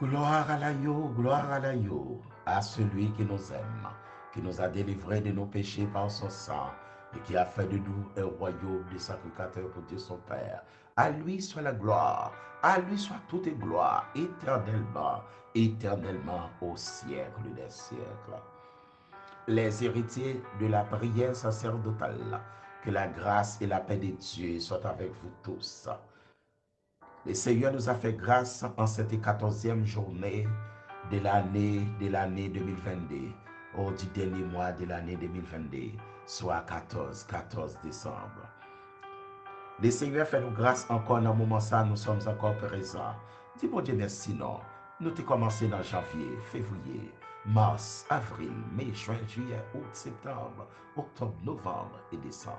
gloire à l'agneau, à celui qui nous aime, qui nous a délivrés de nos péchés par son sang et qui a fait de nous un royaume de sacrificateurs pour Dieu son Père. À lui soit la gloire, à lui soit toute gloire, éternellement, éternellement au siècle des siècles. Les héritiers de la prière sacerdotale, que la grâce et la paix de Dieu soient avec vous tous. Le Seigneur nous a fait grâce en cette 14e journée de l'année 2022, du dernier mois de l'année 2022, soit 14 décembre. Le Seigneur fait nous grâce encore dans le moment ça, nous sommes encore présents. Dis bon Dieu merci non. Nous avons commencé dans janvier, février, mars, avril, mai, juin, juillet, août, septembre, octobre, novembre et décembre.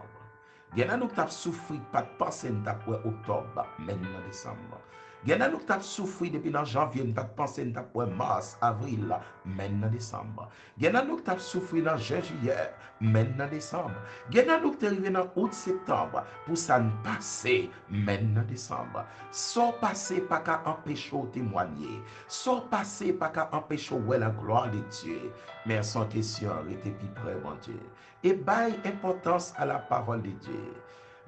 Gen nan nou tap soufri pat panse nou tap wè octobre, men nan décembre. Gen nan nou tap soufri depuis dans janvier, nous tap pensé nous tap wè mars, avril, men nan décembre. Gen nan nou tap soufri dans juillet, men nan décembre. Gen nan nou te rive dans août, septembre, pour ça nous passer, men nan décembre. Sans passer pas qu'à empêcher au témoigner. Sans passer pas qu'à empêcher ouais la gloire de Dieu. Mais sans question, était plus près, mon Dieu. Et bail importance à la parole de Dieu.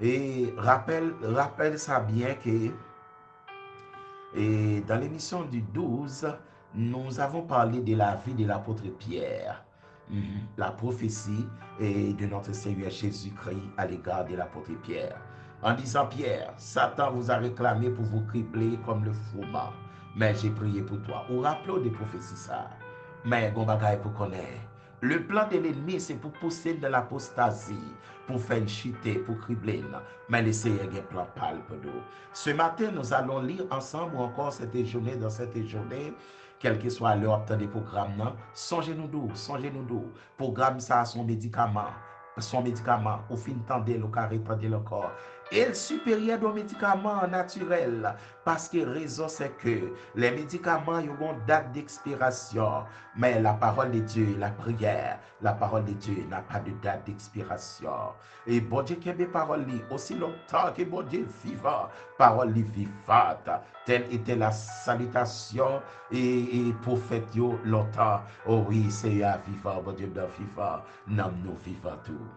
Et rappelle ça bien que dans l'émission du 12, nous avons parlé de la vie de l'apôtre Pierre. La prophétie de notre Seigneur Jésus-Christ à l'égard de l'apôtre Pierre. En disant, Pierre, Satan vous a réclamé pour vous cribler comme le froment, mais j'ai prié pour toi. Ou rappelons des prophéties ça. Mais bon bagaille pour connaître. Le plan de l'ennemi, c'est pour pousser de l'apostasie, pour faire chuter, pour cribler. Mais le Seigneur a un plan pâle pour nous. Ce matin, nous allons lire ensemble ou encore cette journée, dans cette journée, quel que soit l'heure des programmes, songez-nous d'où, songez-nous d'où. Programme ça, son médicament, au fin tendez le carré, tendez le corps. Et supérieur aux médicaments naturels, parce que raison c'est que les médicaments ils ont une date d'expiration, mais la parole de Dieu, la prière, la parole de Dieu n'a pas de date d'expiration. Et bon Dieu qui a des paroles aussi longtemps que bon Dieu vivant, parole vivante, telle était la salutation et prophète yo longtemps. Oh oui, c'est à vivant, bon Dieu de vivant, non nous vivons tout.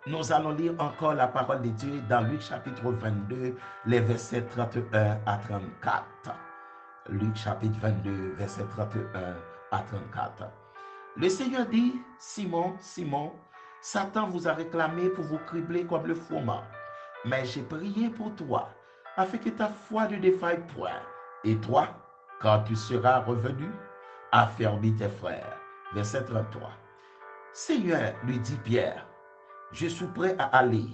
Nous allons lire encore la parole de Dieu dans Luc chapitre 22, les versets 31 à 34. Luc chapitre 22, versets 31 à 34. Le Seigneur dit, Simon, Simon, Satan vous a réclamé pour vous cribler comme le froment. Mais j'ai prié pour toi, afin que ta foi ne défaille point. Et toi, quand tu seras revenu, affermis tes frères. Verset 33. Seigneur, lui dit Pierre, je suis prêt à aller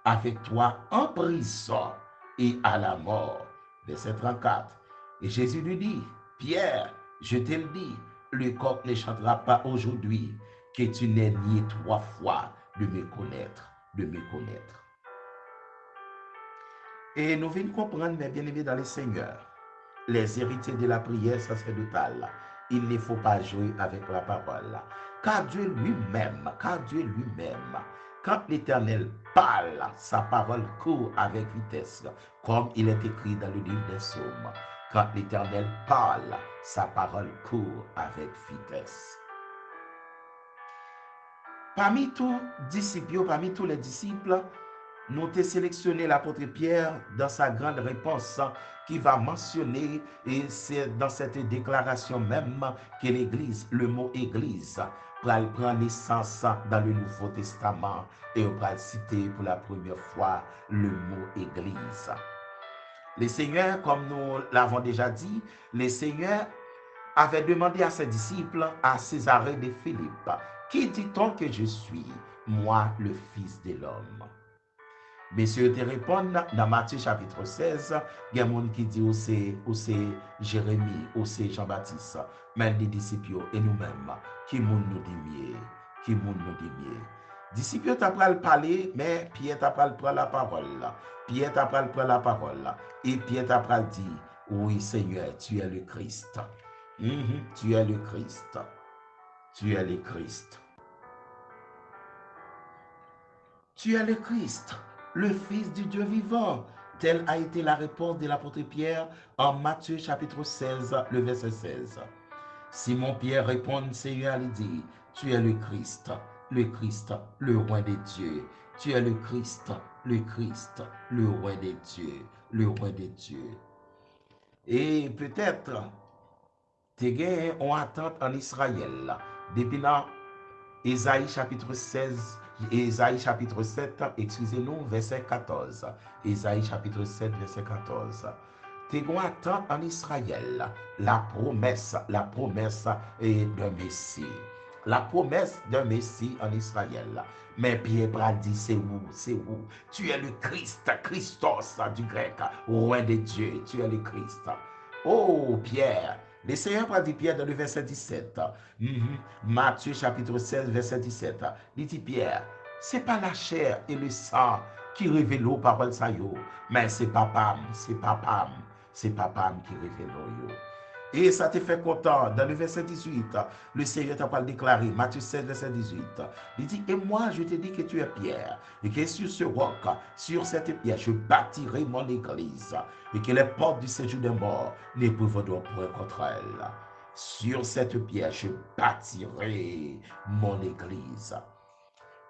avec toi en prison et à la mort. Verset 34. Et Jésus lui dit, Pierre, je te le dis, le coq ne chantera pas aujourd'hui que tu n'aies nié 3 fois de me connaître, de me connaître. Et nous venons comprendre, mes bien-aimés dans le Seigneur, les héritiers de la prière sacerdotale, il ne faut pas jouer avec la parole. Car Dieu lui-même, quand l'Éternel parle, sa parole court avec vitesse, comme il est écrit dans le livre des Psaumes. Quand l'Éternel parle, sa parole court avec vitesse. Parmi tous les disciples, nous avons sélectionné l'apôtre Pierre dans sa grande réponse qui va mentionner, et c'est dans cette déclaration même que l'Église, le mot Église, prend naissance dans le Nouveau Testament et on va citer pour la première fois le mot Église. Le Seigneur, comme nous l'avons déjà dit, le Seigneur avait demandé à ses disciples, à Césarée de Philippe, qui dit-on que je suis, moi le Fils de l'homme? Messieurs te répondent dans Matthieu chapitre 16, il y a des gens qui disent ou c'est Jérémie, ou c'est Jean-Baptiste, mais les disciples et nous-mêmes, qui nous dit mieux, qui nous dit mieux. Disciples t'a pas parler, mais Pierre t'a pas prendre la parole. Pierre t'a pas prendre la parole. Et Pierre t'a pas dit, oui Seigneur, tu es le Christ. Tu es le Christ. Tu es le Christ. Tu es le Christ, le Fils du Dieu vivant. Telle a été la réponse de l'apôtre Pierre en Matthieu chapitre 16, le verset 16. Simon-Pierre répond, Seigneur, il dit, tu es le Christ, le roi des dieux. Tu es le Christ, le roi des dieux, le roi des dieux. Et peut-être, tu as une attente en Israël. Depuis là, Ésaïe chapitre 16, Ésaïe chapitre 7, excusez-nous, verset 14. Ésaïe chapitre 7, verset 14. Tu as attente en Israël, la promesse d'un Messie. La promesse d'un Messie en Israël. Mais Pierre dit, c'est où, c'est où? Tu es le Christ, Christos du grec, roi des dieux, tu es le Christ. Oh Pierre, le Seigneur a dit Pierre dans le verset 17, Matthieu chapitre 16, verset 17, il dit Pierre, c'est pas la chair et le sang qui révèlent aux paroles ça yo, mais c'est papam, c'est papam qui révèle yo. Et ça te fait content. Dans le verset 18, le Seigneur t'a pas déclaré, Matthieu 16, verset 18. Il dit, et moi je te dis que tu es Pierre, et que sur ce roc, sur cette pierre, je bâtirai mon église, et que les portes du séjour des morts ne prévaudront point contre elle. Sur cette pierre, je bâtirai mon église.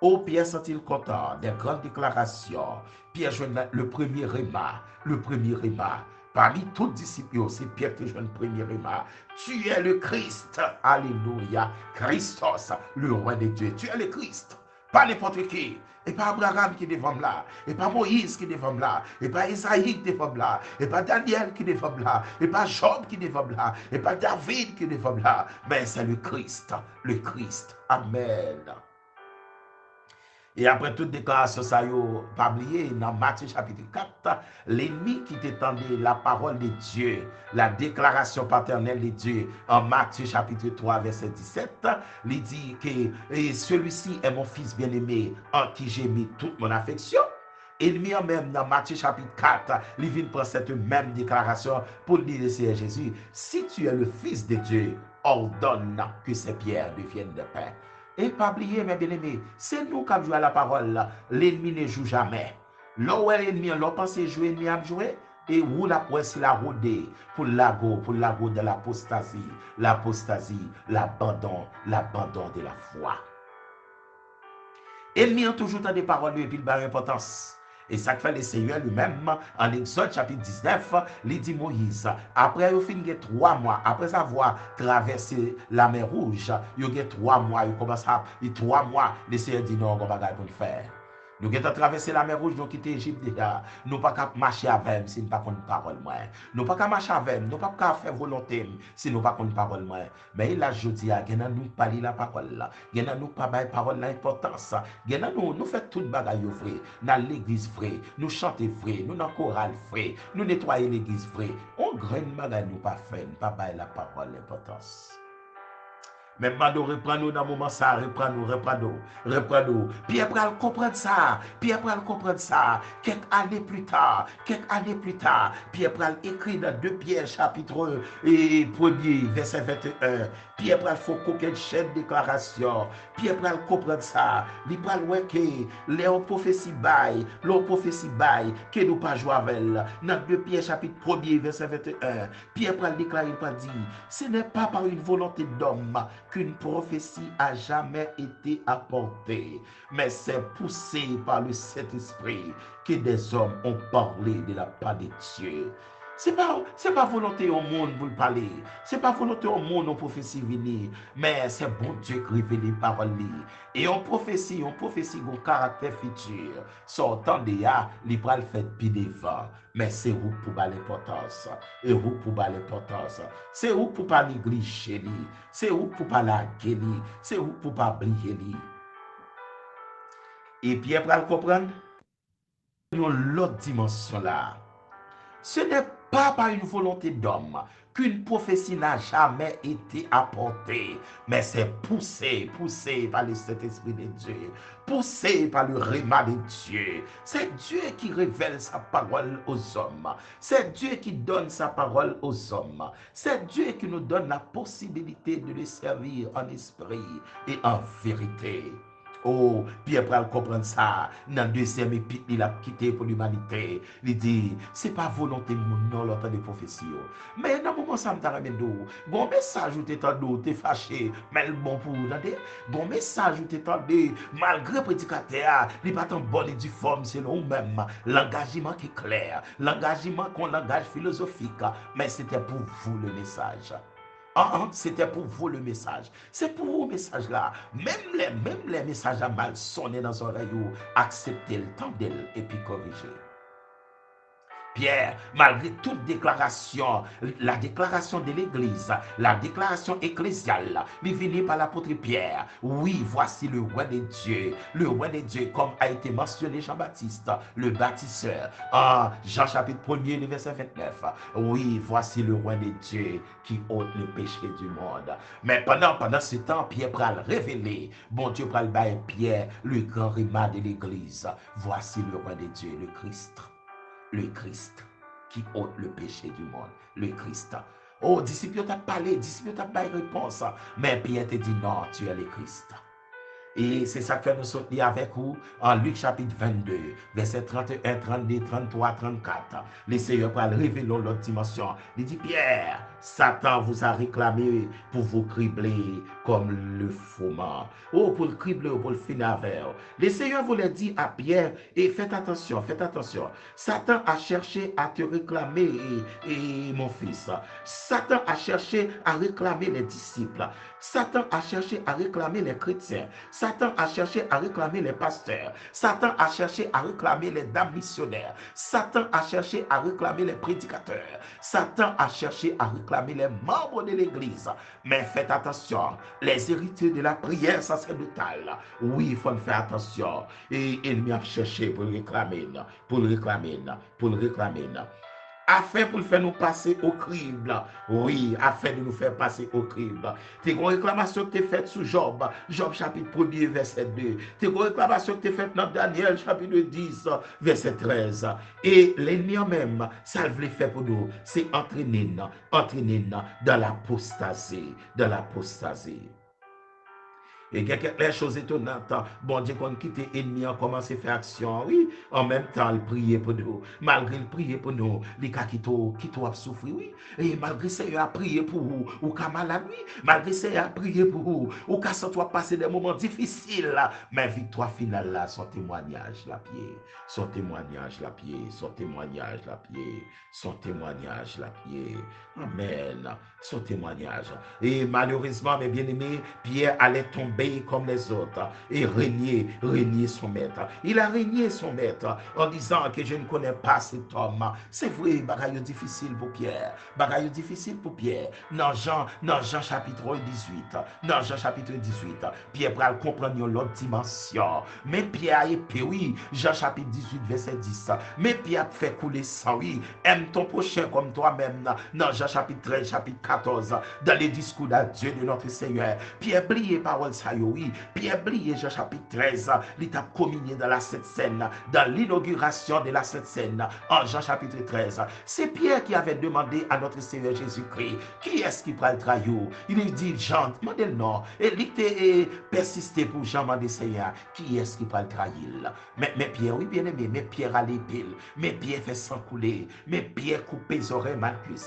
Oh, Pierre sont-ils contents des grandes déclarations. Pierre joue le premier réma, le premier réma. Parmi tous les disciples, c'est Pierre qui joue le premier réma. Tu es le Christ, alléluia, Christos, le roi des dieux. Tu es le Christ, pas n'importe qui. Et pas Abraham qui est devant là, et pas Moïse qui est devant là, et pas Isaïe qui est devant là, et pas Daniel qui est devant là, et pas Job qui est devant là, et pas David qui est devant là. Mais c'est le Christ, le Christ. Amen. Et après toute déclaration, ça y est, pas oublier, dans Matthieu chapitre 4, l'ennemi qui t'étendait la parole de Dieu, la déclaration paternelle de Dieu, en Matthieu chapitre 3, verset 17, il dit que celui-ci est mon fils bien-aimé, en qui j'ai mis toute mon affection. Ennemi en même dans Matthieu chapitre 4, il vient prendre cette même déclaration pour dire au Seigneur Jésus, si tu es le fils de Dieu, ordonne que ces pierres deviennent de pain. Et pas oublier, mes bien-aimés, c'est nous qui avons joué à la parole. L'ennemi ne joue jamais. Là où l'ennemi, l'on pense jouer, l'ennemi a joué. Et où la presse la rodée pour l'ago de l'apostasie, l'abandon de la foi. L'ennemi a toujours tant de paroles et puis il barre importance. Et ça fait le Seigneur lui-même, en Exode chapitre 19, il dit Moïse, après il fin 3 mois, après avoir traversé la mer Rouge, il y a 3 mois, il commence à 3 mois, le Seigneur dit non, on va pas pour le faire. Nous avons traversé la mer Rouge, nous quitter l'Égypte déjà. Nous ne pouvons pas marcher avec eux si nous ne pouvons pas parole. Nous ne pouvons pas marcher avec eux, nous ne pouvons pas faire volonté si nous ne pouvons pas parole. Mais là, je dis, nous parler la parole. Nous pas la parole l'importance. Nous faisons toute bagaille vrai. Dans l'église vrai, nous chantons vrai, nous dans le choral vrai, nous nettoyons l'église vrai. On graine bagaille nous pas faire, nous pas la parole l'importance. Même pas de reprendre dans le moment ça, reprendre. Pierre pral comprendre ça. Quelques années plus tard, Pierre pral écrit dans 2 Pierre chapitre 1er, verset 21. Pierre pral faut qu'aucune chaîne déclaration. Pierre pral comprendre ça. Il pral ouais que les prophéties bail, que nous pas jouer avec elle. Dans 2 Pierre chapitre 1er, verset 21. Pierre pral déclare, il pral dire, ce n'est pas par une volonté d'homme qu'une prophétie a jamais été apportée, mais c'est poussé par le Saint-Esprit que des hommes ont parlé de la part de Dieu. C'est pas volonté au monde pour le parler. C'est pas volonté au monde en prophétie venir. Mais c'est bon Dieu qui révèle les paroles. Et en prophétie au caractère futur. Sortant de là, il va le faire plus devant. Mais c'est où pour pas l'importance. Et où pour pas l'importance. C'est où pour pas négliger. C'est où pour pas la guérir. C'est où pour pas oublier. Et puis après le comprendre, l'autre dimension là. Ce n'est pas par une volonté d'homme qu'une prophétie n'a jamais été apportée, mais c'est poussé par le Saint-Esprit de Dieu, poussé par le réma de Dieu. C'est Dieu qui révèle sa parole aux hommes. C'est Dieu qui donne sa parole aux hommes. C'est Dieu qui nous donne la possibilité de le servir en esprit et en vérité. Oh, Pierre pral comprendre ça. Dans le deuxième épître, il a quitté pour l'humanité. Il dit, c'est pas volonté mon non l'autre de prophétie. Mais dans le moment ça me ramène d'eau. Bon message ou t'es tendu, t'es fâché, mais le bon pour vous, attendez. Bon message ou t'es tendu, malgré prédicateur, il pas tant bon et du forme selon même. L'engagement qui est clair, l'engagement qu'on langage philosophique, mais c'était pour vous le message. C'était pour vous le message. C'est pour vous le message là. Même les messages à mal sonner dans son oreille, acceptez le temps d'elle et puis corriger. Pierre, malgré toute déclaration, la déclaration de l'Église, la déclaration ecclésiale, il finit par l'apôtre Pierre. Oui, voici le roi de Dieu. Le roi de Dieu, comme a été mentionné Jean-Baptiste, le bâtisseur. Jean chapitre 1er, le verset 29. Oui, voici le roi de Dieu qui ôte le péché du monde. Mais pendant ce temps, Pierre pral révéler. Bon Dieu pral bailler Pierre, le grand rima de l'Église. Voici le roi de Dieu, le Christ. Le Christ qui ôte le péché du monde. Le Christ. Oh, disciple t'a parlé, disciple t'a pas réponse. Mais Pierre te dit non, tu es le Christ. Et c'est ça que nous sommes avec vous en Luc chapitre 22, verset 31, 32, 33, 34. Le Seigneur va révéler l'autre dimension. Il dit, Pierre, Satan vous a réclamé pour vous cribler comme le fourment. Oh, pour le cribler, pour le finir avec. Le Seigneur voulait dire à Pierre, et faites attention, faites attention. Satan a cherché à te réclamer, et mon fils. Satan a cherché à réclamer les disciples. Satan a cherché à réclamer les chrétiens. Satan a cherché à réclamer les pasteurs. Satan a cherché à réclamer les dames missionnaires. Satan a cherché à réclamer les prédicateurs. Satan a cherché à réclamer les membres de l'église. Mais faites attention, les héritiers de la prière sacerdotale, oui, il faut faire attention. Et il m'a cherché pour le réclamer, pour le réclamer, pour le réclamer. Afin pour le faire nous passer au crible. Oui, afin de nous faire passer au crible. T'es une réclamation que tu faite sous Job, Job chapitre 1er, verset 2. T'es une réclamation que tu faite dans Daniel chapitre 10, verset 13. Et l'ennemi en même, ça le fait pour nous, c'est entraîner dans l'apostasie, dans l'apostasie. Et il y a quelque chose étonnantes. Bon Dieu, quand quitte l'ennemi, on commence à faire action. Oui, en même temps, il prie pour nous. Malgré le prier pour nous, les cas qui a souffert, oui. Et malgré ça, il a prié pour vous, ou qu'à malade, oui. Malgré ça, il a prié pour vous, ou qu'à ça, toi passer des moments difficiles. Mais victoire finale, là, son témoignage, la pied. Son témoignage, la pied. Son témoignage, la pied. Son témoignage, la pied. Amen. Son témoignage. Et malheureusement, mes bien-aimés, Pierre allait tomber comme les autres et régner son maître. Il a régné son maître en disant que je ne connais pas cet homme. C'est vrai, bagaille difficile pour Pierre. Bagaille difficile pour Pierre. Dans Jean chapitre 18. Dans Jean chapitre 18, Pierre va comprendre l'autre dimension. Mais Pierre a épée, oui. Jean chapitre 18, verset 10. Mais Pierre fait couler sang, oui. Aime ton prochain comme toi-même. Dans Jean chapitre 13, chapitre 14. Dans les discours d'adieu de notre Seigneur. Pierre brille parole ça, oui. Pierre brille Jean chapitre 13. L'étape communiée dans la Sainte Seine. Dans l'inauguration de la Sainte Seine. En Jean chapitre 13. C'est Pierre qui avait demandé à notre Seigneur Jésus-Christ, qui est-ce qui prend le trahir? Il dit Jean, demandez le nom. Et il était persisté pour Jean demander Seigneur, qui est-ce qui prend le trahir? Mais Pierre, oui bien aimé, mais Pierre a l'épée. Mais Pierre fait sang couler. Mais Pierre coupe les oreilles Malchus.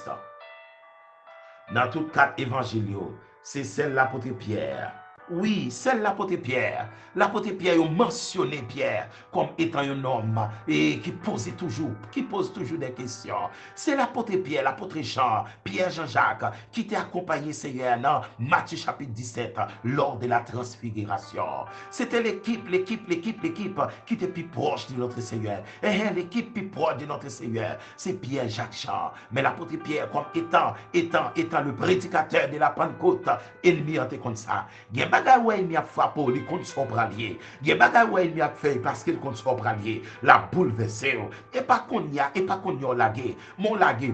Dans toutes quatre évangiles, c'est celle de l'apôtre Pierre. Oui, c'est l'apôtre Pierre. L'apôtre Pierre a mentionné Pierre comme étant un homme et qui pose toujours des questions. C'est l'apôtre Pierre, l'apôtre Jean, Pierre Jean-Jacques, qui t'a accompagné Seigneur dans Matthieu chapitre 17 lors de la transfiguration. C'était l'équipe qui était plus proche de notre Seigneur. Et l'équipe plus proche de notre Seigneur, c'est Pierre Jacques Jean. Mais l'apôtre Pierre, comme étant le prédicateur de la Pentecôte, ennemi était comme ça. Bagay ouais il a frappé il contre son bralier. Il bagay ouais il a fait parce qu'il contre son bralier. La bouleversé. Et pas qu'on y a lagué. Mon lagué.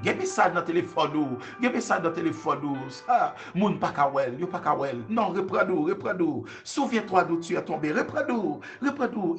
Gebe ça dans téléphone ou. Gebe ça dans téléphone ou. Ça moun pas kawel, yo pas kawel. Non, reprends-nous. Souviens-toi d'où tu es tombé. Reprends-nous.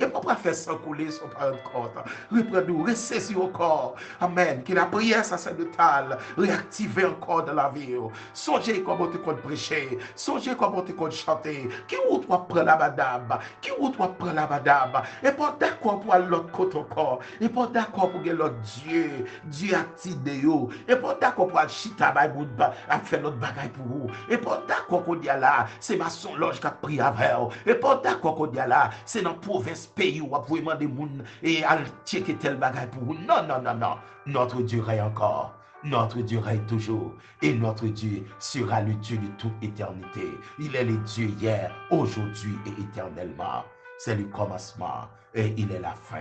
Et pas faire sans couler son parent corps. Reprends-nous, ressaisir au corps. Amen. Que la prière sacerdotale réactive encore dans la vie. Songez comment tu comptes prêcher. Songez comment tu qu'on chanter, qui ou toi prend la madame, qui ou toi prend la madame, et pas d'accord pour l'autre côté encore, et pas d'accord pour l'autre Dieu a tidé yo, et pas d'accord pour chita bay bout a fait l'autre bagaille pour vous, et pas d'accord qu'on dit là, c'est ma son loge qui a pris avec, et pas d'accord qu'on dit là, c'est dans province pays où vous demander moun et à checker tel bagaille pour vous. Non, non, non, non. Notre Dieu règne encore. Notre Dieu règne toujours. Et notre Dieu sera le Dieu de toute éternité. Il est le Dieu hier, aujourd'hui et éternellement. C'est le commencement et il est la fin.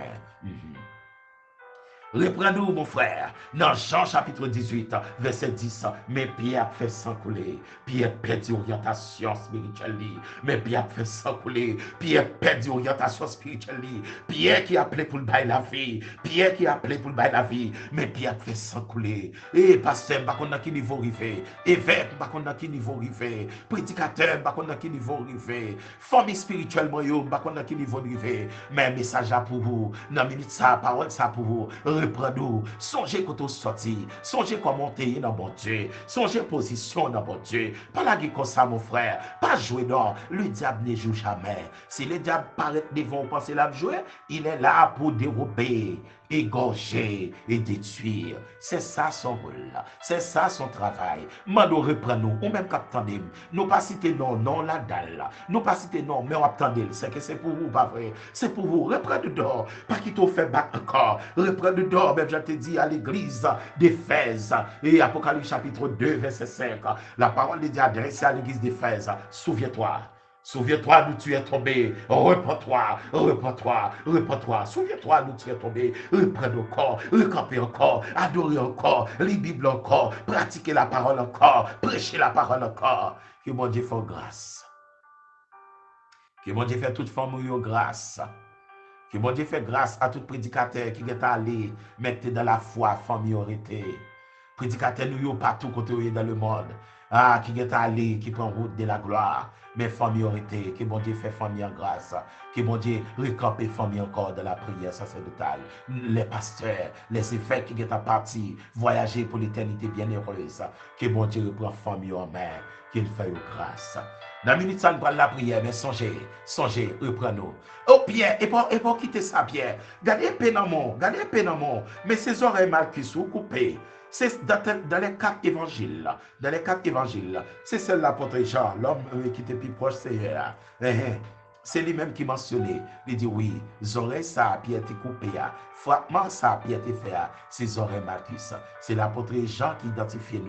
Reprends-nous, mon frère, dans Jean chapitre 18, verset 10. Mais Pierre fait sans couler. Pierre perd orientation spirituelle. Mais Pierre fait sans couler. Pierre perd orientation spirituelle. Pierre qui a appelé pour le bail la vie. Pierre qui a appelé pour le bail la vie. Mais Pierre fait sans couler. Et pasteur, pas qu'on a qui niveau rivé. Évêque, pas qu'on a qui niveau rivé. Prédicateur, pas qu'on a qui niveau rivé. Famille spirituellement, pas qu'on a qui niveau rivé. Mais message pour vous. Dans minute ça, parole ça pour vous. Reprends-nous, songez quand on sorti, songez comment monter dans mon Dieu, songez position dans mon Dieu. Pas la guerre comme ça, mon frère, pas jouer non. Le diable ne joue jamais. Si le diable paraît devant vous penser la jouer, il est là pour dérober, égorger et détruire. C'est ça son rôle, c'est ça son travail. Mando reprends-nous, ou même qu'attendez, nous pas citer non, non la dalle, nous pas citer non, mais on attendez, c'est que c'est pour vous, pas vrai, c'est pour vous. Reprends-nous dehors, pas qu'il t'en fait battre encore, reprends-nous dehors, même je te dis à l'église d'Éphèse, et Apocalypse chapitre 2, verset 5, la parole de Dieu adressée à l'église d'Éphèse, souviens-toi. Souviens-toi d'où tu es tombé. Repends-toi, repends-toi, repends-toi. Souviens-toi d'où tu es tombé. Reprends encore, recamper encore, adorer encore, lire la Bible encore, pratiquer la parole encore, prêcher la parole encore. Que mon Dieu fasse grâce. Que mon Dieu fasse toute forme de grâce. Que mon Dieu fasse grâce à tout prédicateur qui est allé mettre dans la foi, famille arrêtée. Prédicateur nous partout côté dans le monde. Ah, qui est allé, qui prend route de la gloire. Mais famille arrêtée, que bon Dieu fait famille en grâce. Que bon Dieu recampe famille encore de la prière sacerdotale. Les pasteurs, les évêques qui sont partis, voyager pour l'éternité bienheureuse. Que bon Dieu reprend famille en main. Qu'il fait grâce. Dans la minute, ça nous parle la prière, mais songez, reprenons. Oh Pierre, et pas quitter ça, Pierre. Gardez paix dans mon, mais ses oreilles mal qui sont coupées. C'est dans les 4 évangiles, c'est celle l'apôtre Jean, l'homme qui était plus proche, c'est lui-même qui mentionnait. Il dit oui, les oreilles ça a été coupé, fragment ça a été fait, ses oreilles Marcus. C'est l'apôtre Jean qui identifie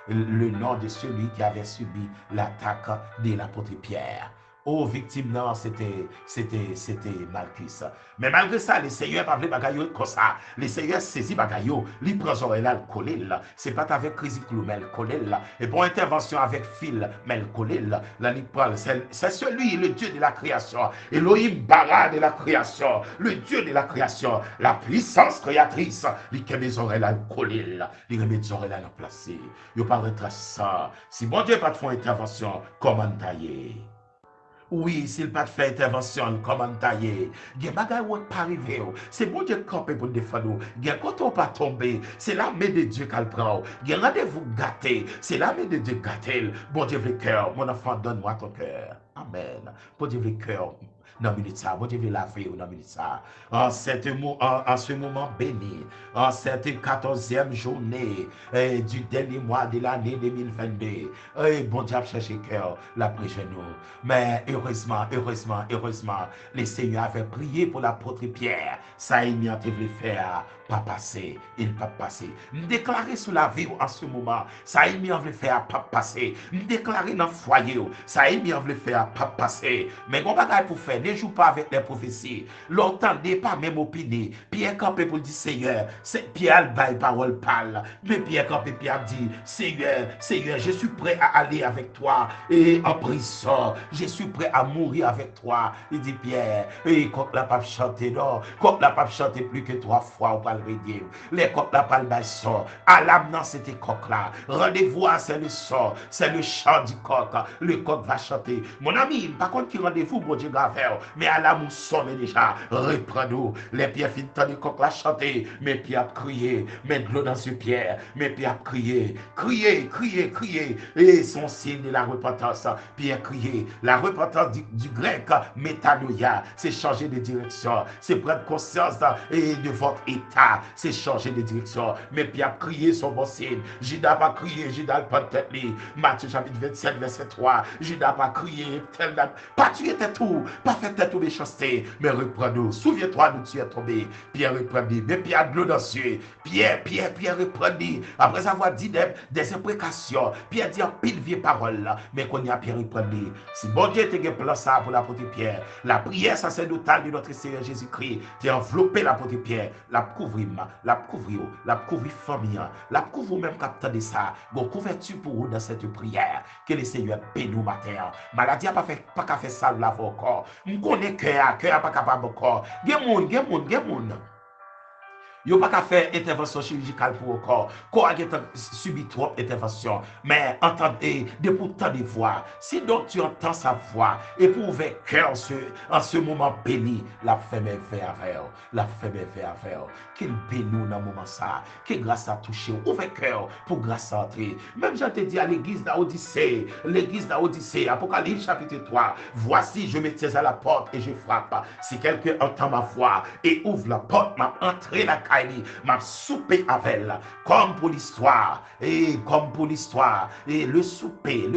le nom de celui qui avait subi l'attaque de l'apôtre Pierre. Oh, victime, non, c'était Malchus. Mais malgré ça, le Seigneur n'a pas voulu bagaille comme ça. Le Seigneur saisit bagaille, il prend son là, le collé là. C'est pas avec Christ mais le collé là. Et pour intervention avec fil, mais le collé là. Là, il prend, c'est celui, le Dieu de la création. Elohim bara de la création. Le Dieu de la création. La puissance créatrice. Il met mes oreilles là, le collé là. Il met mes oreilles là, le placé. Il ne pas retracer ça. Si mon Dieu n'a pas de intervention, comment tailler? Oui, s'il pas fait intervention, comment tailler? Il y a des choses qui pas arriver. C'est bon Dieu campé pour défendre. Il y a quand on pas tomber, c'est l'armée de Dieu qu'elle prend. Il y a rendez-vous gâté, c'est l'armée de Dieu gâté. Bon Dieu le cœur, mon enfant, donne-moi ton cœur. Amen. Bon Dieu le cœur. Dans minute ça, bon Dieu veut laver dans minute ça. En ce moment béni, en cette 14e journée du dernier mois de l'année 2022, bon Dieu a cherché cœur, la prêche nous. Mais heureusement, le Seigneur avait prié pour l'apôtre Pierre. Ça il n'y a pas faire, pas passer, il pas passer. Me déclarer sous la vie en ce moment, ça il n'y a pas faire, pas passer. Me déclarer dans le foyer, ça il n'y a pas faire, pas passer. Mais on va pour faire. Ne joue pas avec les prophéties. L'entendez pas même opiner. Pierre campé pour dire Seigneur, Pierre baille parole parle. Mais Pierre campé, Pierre dit Seigneur, je suis prêt à aller avec toi et en prison. Je suis prêt à mourir avec toi. Il dit Pierre, et quand la pape chanter non, quand la pape chanter plus que 3 fois, on va le redire. Les coqs la parle son. À l'âme dans cette coq là. Rendez-vous à c'est le son, c'est le chant du coq. Le coq va chanter. Mon ami, par contre qui rendez-vous, bon Dieu grave. pierre, mais à la mousson déjà, reprends-nous. Les pierres finissent de coq la chanter, mes pierres crier, mettre de l'eau dans ce pierre, mes pierres crier, crier, et son signe de la repentance, pierre crier, la repentance du grec, métanoïa, c'est changer de direction, c'est prendre conscience de votre état, c'est changer de direction, mes pierres crier son bon signe, Judas va crier, Judas pas de tête, Matthieu chapitre 27, verset 3, Judas va crier, pas tuer tes tout, pas faire tes tout méchanceté, mais reprends-nous, souviens-toi d'où tu es tombé, Pierre reprends-nous, mais Pierre de l'eau dans cieux, Pierre reprends-nous, après avoir dit des imprécations, Pierre dit en pile vieille parole, mais qu'on y a Pierre reprends-nous, si bon Dieu te plan ça pour l'apôtre Pierre, la prière sacerdotale de notre Seigneur Jésus-Christ, tu as enveloppé l'apôtre Pierre, la couvrir famille, la couvrir même capteur de ça, bon couverture pour vous dans cette prière, que le Seigneur bénisse matin, maladie n'a pas qu'à faire ça là encore, on connaît cœur pas capable encore, gen moun, yo pas qu'à faire intervention chirurgicale pour le corps. Corps a subi trop d'intervention. Mais entendez, de pourtant des voix. Si donc tu entends sa voix, et pour ouvrir cœur en ce moment béni, la femme est vers la femme est vers qu'il bénisse dans le moment ça, que grâce a touché, ouvre cœur pour grâce à entrer. Même je te dis à l'église d'Odyssée, Apocalypse chapitre 3, voici je me tiens à la porte et je frappe. Si quelqu'un entend ma voix et ouvre la porte, m'a entré la m'a soupé avec elle, comme pour l'histoire, et le souper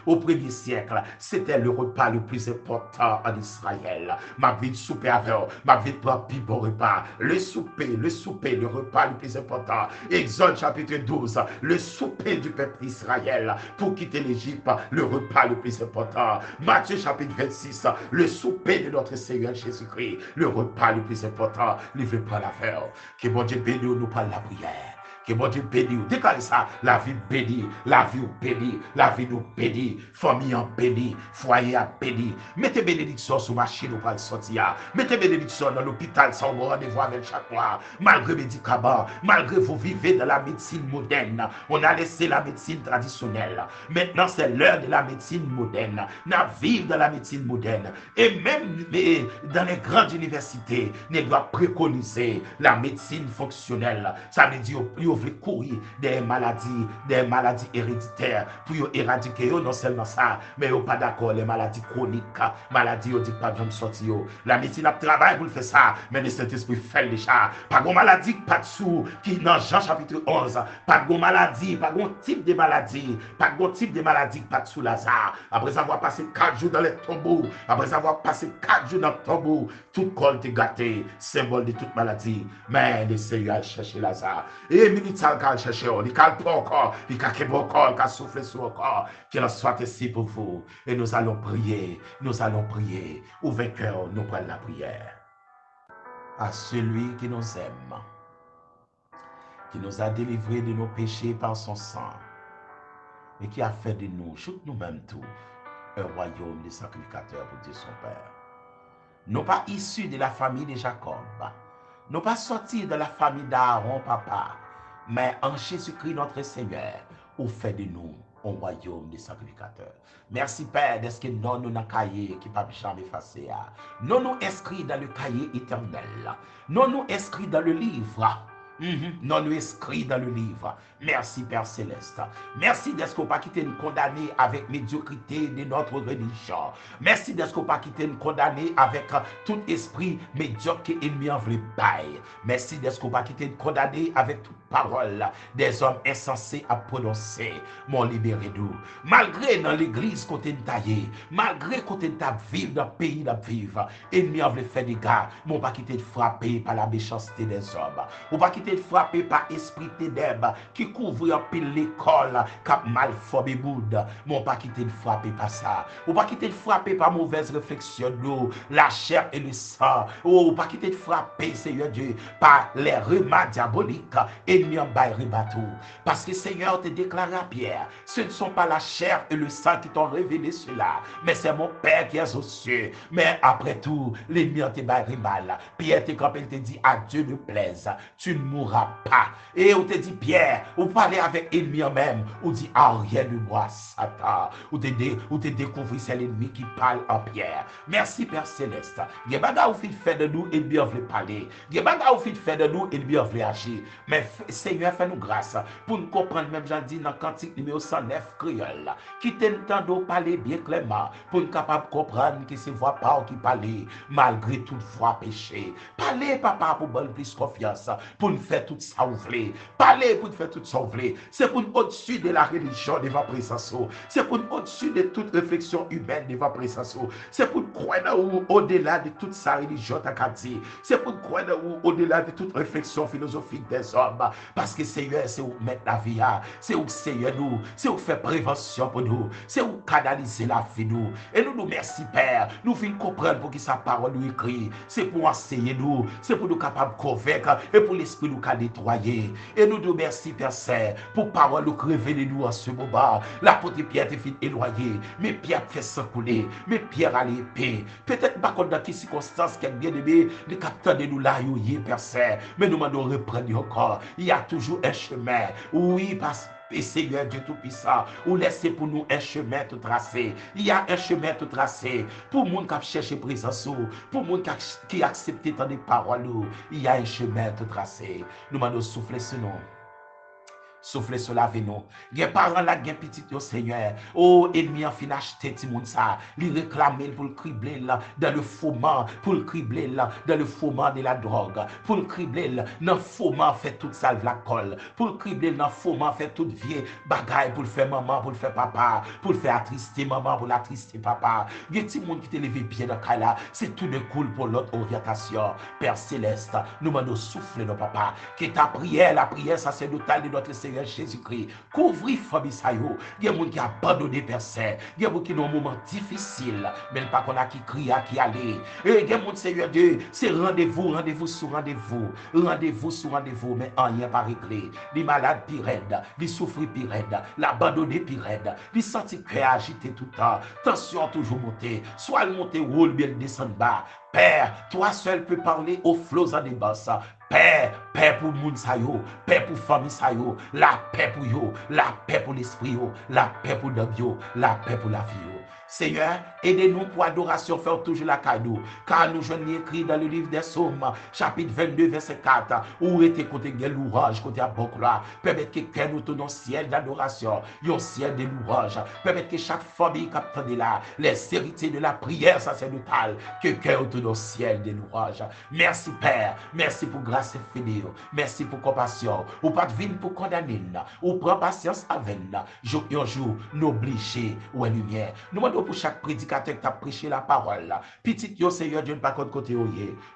au premier siècle, c'était le repas le plus important en Israël. Ma vie de souper avec elle, ma vie de prendre bon repas, le repas le plus important. Exode chapitre 12, le souper du peuple d'Israël pour quitter l'Égypte, le repas le plus important. Matthieu chapitre 26, le souper de notre Seigneur Jésus-Christ, le repas le plus important, livré par la faire. Que bon Dieu bénisse nous par la prière. Que bon Dieu bénisse. Déclarez ça. La vie bénie. La vie bénie. La vie nous bénit. Famille en bénie. Foyer en béni. Mettez bénédiction sur machine ou pas le sortir. Mettez bénédiction dans l'hôpital sans rendez-vous avec chaque mois. Malgré médicaments, malgré vous vivez dans la médecine moderne, on a laissé la médecine traditionnelle. Maintenant, c'est l'heure de la médecine moderne. Nous vivons dans la médecine moderne. Et même dans les grandes universités, nous devons préconiser la médecine fonctionnelle. Ça veut dire vous voulez courir des maladies héréditaires pour éradiquer non seulement ça, mais vous pas d'accord les maladies chroniques, maladies on dit pas de sortir. La médecine a travaillé pour faire ça, mais le Saint-Esprit fait déjà. Pas de maladie pas de sous qui dans Jean chapitre 11, pas de maladie, pas de type de maladie, pas de sous Lazare. Après avoir passé 4 jours dans les tombeaux, après avoir passé 4 jours dans le tombeau, tout corps était gâté, symbole de toute maladie. Mais le Seigneur a cherché Lazare. Et militaire qui a cherché, il a pas encore, il a pas encore, il a soufflé sur le corps. Qu'il en soit ici pour vous. Et nous allons prier. Ouvrez cœur, nous prenons la prière. À celui qui nous aime, qui nous a délivrés de nos péchés par son sang, et qui a fait de nous, nous-mêmes tout, un royaume de sacrificateurs pour Dieu son Père. Nous pas issus de la famille de Jacob, nous pas sortis de la famille d'Aaron, papa, mais en Jésus-Christ notre Seigneur, ou fait de nous un royaume de sacrificateurs. Merci Père, d'est-ce que non nous n'avons cahier qui ne peut jamais effacer. Non nous inscrits dans le cahier éternel. Non nous inscrits dans le livre. Non nous inscrits dans le livre. Merci Père Céleste. Merci d'être qu'on pas quitté nous condamner avec médiocrité de notre religion. Merci d'être qu'on pas quitté nous condamner avec tout esprit médiocre et ennemi en vrai bail. Merci d'être qu'on pas quitté nous condamner avec toute parole des hommes insensés à prononcer. Mon libérez-nous. Malgré dans l'église qu'on t'a taillé, malgré qu'on t'a vivre dans le pays d'à vivre, ennemi en vrai fait des gars, mon pas quitté de frapper par la méchanceté des hommes. Ou pas quitter de frapper par esprit ténèbres qui couvre un pile l'école, cap mal formé boud. Mon pas quitter de frapper par ça. Ou pas quitter de frapper par mauvaise réflexion d'eau, la chair et le sang. Ou pas quitter de frapper, Seigneur Dieu, par les remèdes diaboliques et ennemi en baillerie bateau. Parce que Seigneur te déclaré à Pierre, ce ne sont pas la chair et le sang qui t'ont révélé cela, mais c'est mon Père qui est aux cieux. Mais après tout, l'ennemi en te baillerie mal. Pierre te campé, il te dit, à Dieu ne plaise, tu ne mourras pas. Et on te dit, Pierre, ou parler avec l'ennemi en même, ou dit, ah, rien de moi, Satan. Ou te découvrir, c'est l'ennemi qui parle en Pierre. Merci, Père Céleste. Gebaga ou fit fait de nous, l'ennemi en veut parler. Gebaga ou fit fait de nous, l'ennemi en veut agir. Mais Seigneur, fais-nous grâce pour nous comprendre, même j'en dis dans le cantique numéro 109 créole, qui t'entend parler bien clairement, pour nous capable de comprendre que c'est voix pas qui parle, malgré toute foi péché. Parlez, papa, pour bonne plus confiance, pour nous faire tout ça ouvrir. Parlez pour nous faire tout ça ouvrir. C'est pour nous au-dessus de la religion de votre présence. C'est pour nous au-dessus de toute réflexion humaine de votre présence. C'est pour nous croire au-delà de toute sa religion, c'est pour nous croire au-delà de toute réflexion philosophique des hommes. Parce que Seigneur, c'est où mettre la vie, c'est où Seigneur nous, c'est où faire prévention pour nous, c'est où canaliser la vie nous. Et nous merci Père, nous finissons comprendre pour qui sa parole nous écrit, c'est pour enseigner nous, c'est pour nous capables de convaincre et pour l'esprit nous nettoyer. Et nous merci Père Saint, pour parole nous révéler nous en ce moment. L'apôtre Pierre te fait éloigner, mais Pierre fait s'encouler, mais Pierre a l'épée. Peut-être pas dans quelle circonstance qu'elle bien aimé, le capteur de nous là, Père Saint, mais nous m'en reprendre encore. Il y a toujours un chemin. Oui, parce que Seigneur Dieu Tout-Puissant, ou laissez pour nous un chemin tout tracé. Il y a un chemin tout tracé. Pour les gens qui cherchent présence, pour les gens qui acceptent tant de paroles, il y a un chemin tout tracé. Nous m'en souffler sur nous. Souffle sur la vie nous. Gen parents là, gen petit yo Seigneur. Oh, ennemi en fin acheter ti moun ça. Li réclamer pour le cribler là dans le foment, pour le cribler là dans le foment de la drogue, pour le cribler là dans le foment fait toute salve la colle, pour le cribler dans le foment fait toute vieille bagaille pour le faire maman, pour le faire papa, pour le faire attrister maman, pour l'attrister papa. Gen ti moun qui te levé bien dans là, c'est tout de cool pour l'autre orientation. Père Céleste, nous m'en souffler nos papa, que ta prière, la prière sacerdotale de notre Seigneur Jésus-Christ, couvrir famille ça yo. Il y a des gens qui abandonné Père Saint. Il y a des gens qui ont un moment difficile, mais pas qu'on a qui crie, qui aller. Et il y a des gens, Seigneur Dieu, c'est rendez-vous sur rendez-vous sur rendez-vous, mais rien pas réglé. Les malades pire raides, les souffrir pire raides, l'abandonné pire raide, les sentir cœur agité tout le temps, tension toujours montée, soit le monter ou bien le descendre bas. Père, toi seul peux parler aux flots en débat. Père, paix pour moun sa yo, paix pour famille sa yo, la paix pour yo, la paix pour l'esprit yo, la paix pour l'homme yo, la paix pour la vie yo. Seigneur, aidez-nous pour adoration, faire toujours la cadeau. Car nous jeunes écrit dans le livre des Psaumes, chapitre 22, verset 4, où était côté de louange, côté à bon gloire. Permettez que cœur nous tourne au ciel d'adoration, au ciel de louange. Permettez que chaque famille capte de là, les héritiers de la prière sacerdotale, que cœur tourne au ciel de louange. Merci Père, merci pour grâce infinie, merci pour compassion. Ou pas de vine pour condamner, ou prend patience avec nous. Jour et jour, nous obliger ou lumière. Nous demandons pour chaque prédicateur qui a prêché la parole. Petit yo Seigneur Dieu, pas contre côté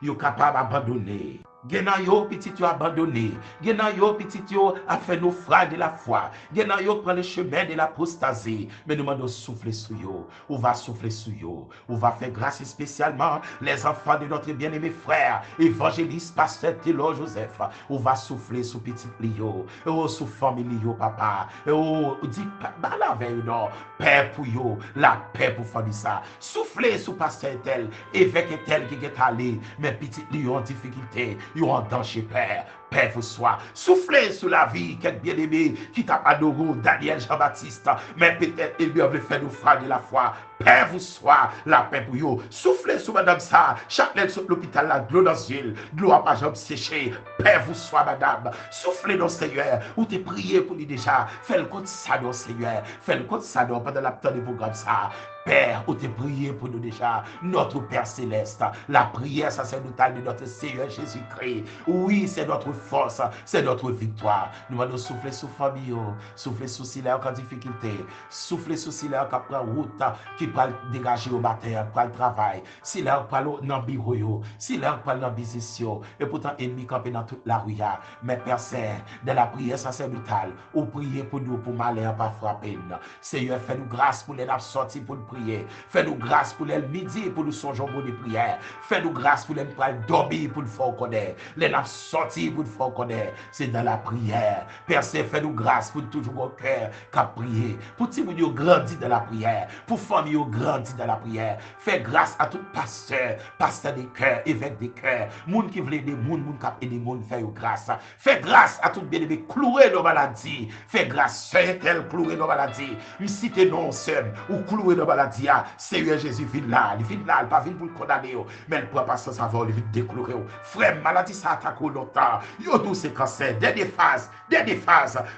yo capable d'abandonner. Genan yo petit yo abandonné. Genan yo petit yo a fait naufrage de la foi. Genan yo prend le chemin de l'apostasie. Mais nous demandons souffler sur yo. On va souffler sur yo. On va faire grâce spécialement les enfants de notre bien-aimé frère, évangéliste, pasteur Thélo Joseph. On va souffler sur petit Lio. Oh, sur famille yo, papa. Oh, dit, bah la veille, non. Paix pour yo. La paix pour famille ça. Souffler sur pasteur tel. Évêque tel qui est allé. Mais petit Lio en difficulté. Yo en danger, Père. Père vous soit. Soufflez sur la vie, quel bien-aimé qui t'a adoré, Daniel Jean-Baptiste. Mais peut-être il lui avait fait naufrage de la foi. Père vous soit, la paix pour vous. Soufflez sur madame ça. Chaque lettre sur l'hôpital, la de l'eau dans le ciel. De l'eau à pas jambe séchée. Père vous soit, madame. Soufflez dans Seigneur. Ou t'es prié pour lui déjà. Fais le compte ça dans Seigneur. Fais le compte ça dans pendant la temps de programme ça. Père, ou t'es prié pour nous déjà. Notre Père Céleste. La prière sacerdotale de notre Seigneur Jésus-Christ. Oui, c'est notre force, c'est notre victoire. Nous allons souffler sur famille, souffler sur s'il est en difficulté, souffler sur s'il est en prend route, qui peut dégager au matin, pour le travail, s'il est en dans le bureau, s'il est en dans le business, et pourtant ennemi campé dans toute la rue. Mais Père Saint, de la prière sacerdotale, ou prier pour nous, pour malheur pas frapper. Seigneur, fais-nous grâce pour les sortir pour nous prier. Fais-nous grâce pour les midi pour nous songer au de prière. Fais-nous grâce pour les dormir pour nous faire connaître. Les sortir pour faut connaître, c'est dans la prière. Père Saint, fais-nous grâce pour toujours au cœur qu'à prier. Pour ti moun yo grandi dans la prière. Pour famille yo grandi dans la prière. Fais grâce à tout pasteur, pasteur des cœurs, évêque des cœurs, moun qui veut aider moun, moun qui aider moun, fais grâce. Fais grâce à tout bien-aimé cloué nos maladies. Fais grâce, fais tel cloué nos maladies. Cité non seul ou cloué nos maladies. Seigneur Jésus, viens là, il vient là, il pas vient pour le condamner, mais il prend pas sans savoir, il vient déclouer. Frère, maladie ça attaque longtemps. Yo tout c'est cancer, dernière phase,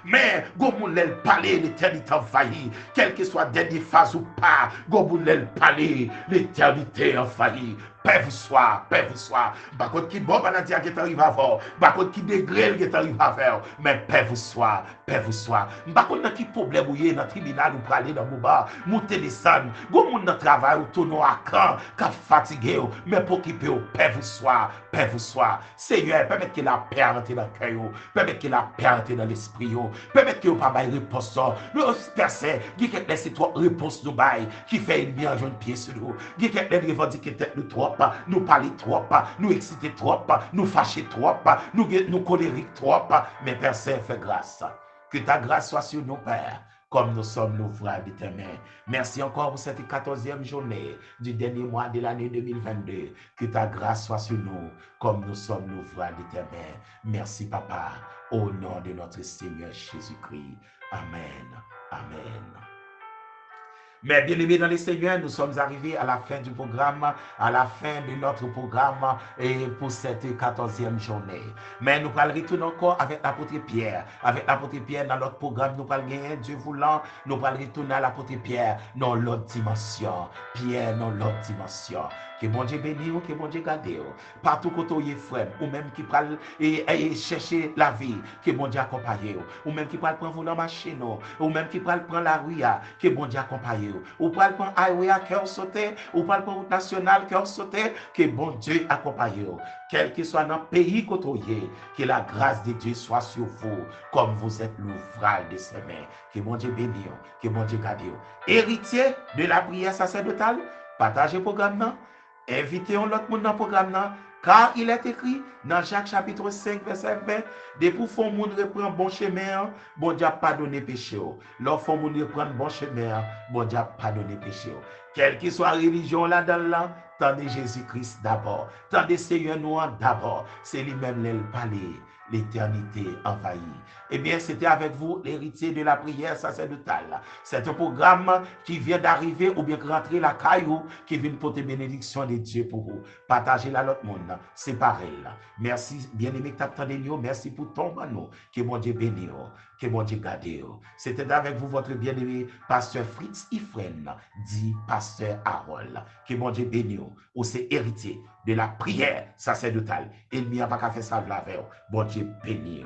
mais gomoun l'el parler, l'éternité envahie. Quelle que soit dernière phase ou pas, gomoun l'el parler, l'éternité envahie. Paix vous soit, paix vous soit. Par contre, qui bon maladie qui t'arrive à voir, par contre, qui degré qui t'arrive à faire, mais paix vous soit, paix vous soit. Par contre, qui problème ou yé dans le tribunal ou pour aller dans le bar, monter descendre, go moun dans le travail ou tourner à camp, qui fatigué, mais pour qui peut, paix vous soit, paix vous soit. Seigneur, permettez que la paix entre dans le cœur, permettez que la paix entre dans l'esprit, permettez que vous pas de réponse. Nous, personne, qui a laissé trois réponses nous bail, qui fait une bien jeune pied sur nous, qui a revendiqué tête nous trop. Nous parler trop, nous exciter trop, nous fâcher trop, nous colériques trop, mais Père Saint, fais grâce. Que ta grâce soit sur nous, Père, comme nous sommes l'ouvrage de tes mains. Merci encore pour cette 14e journée du dernier mois de l'année 2022. Que ta grâce soit sur nous, comme nous sommes l'ouvrage de tes mains. Merci, Papa, au nom de notre Seigneur Jésus-Christ. Amen. Amen. Mais bien aimés dans les Seigneurs, nous sommes arrivés à la fin du programme, à la fin de notre programme et pour cette 14e journée. Mais nous allons retourner encore avec l'apôtre Pierre. Avec l'apôtre Pierre dans notre programme, nous allons gagner, Dieu voulant, nous allons retourner à l'apôtre Pierre dans l'autre dimension. Pierre dans l'autre dimension. Que bon Dieu bénisse, que bon Dieu garde. Partout côté où il est frère, ou même qui parle et chercher la vie, que bon Dieu accompagne. Ou même qui parle prendre vous dans la machine, ou même qui parle prendre la rue, que bon Dieu accompagne. Ou parle prendre highway qui a sauté, ou parle prendre route nationale qui a sauté, que bon Dieu accompagne. Quel que soit dans le pays côté, que la grâce de Dieu soit sur vous, comme vous êtes l'ouvrage de ses mains. Que bon Dieu bénisse, que bon Dieu garde. Héritier de la prière sacerdotale, partagez le programme. Invitez-on l'autre monde dans le programme, car il est écrit dans Jacques chapitre 5, verset 20, de pour font monde reprend bon chemin, bon Dieu pardonner péché. Lorsqu'on monde reprend bon chemin, bon Dieu pardonner péché. Quelle que soit la religion là-dedans, tendez Jésus-Christ d'abord, tendez Seigneur nous d'abord, c'est lui-même le parler. L'éternité envahie. Eh bien, c'était avec vous l'héritier de la prière sacerdotale. C'est un programme qui vient d'arriver ou bien rentrer la caillou qui vient porter bénédiction de Dieu pour vous. Partagez-la à l'autre monde. Séparez-la. Merci, bien-aimé que t'attendez nous. Merci pour ton mano. Que mon Dieu bénisse. Que mon Dieu garde. C'était avec vous votre bien-aimé pasteur Fritz Ifren, dit pasteur Harold. Que mon Dieu bénisse. Ou c'est héritier de la prière sacerdotale. Il n'y a pas qu'à faire ça de la veille. Bon Dieu bénisse.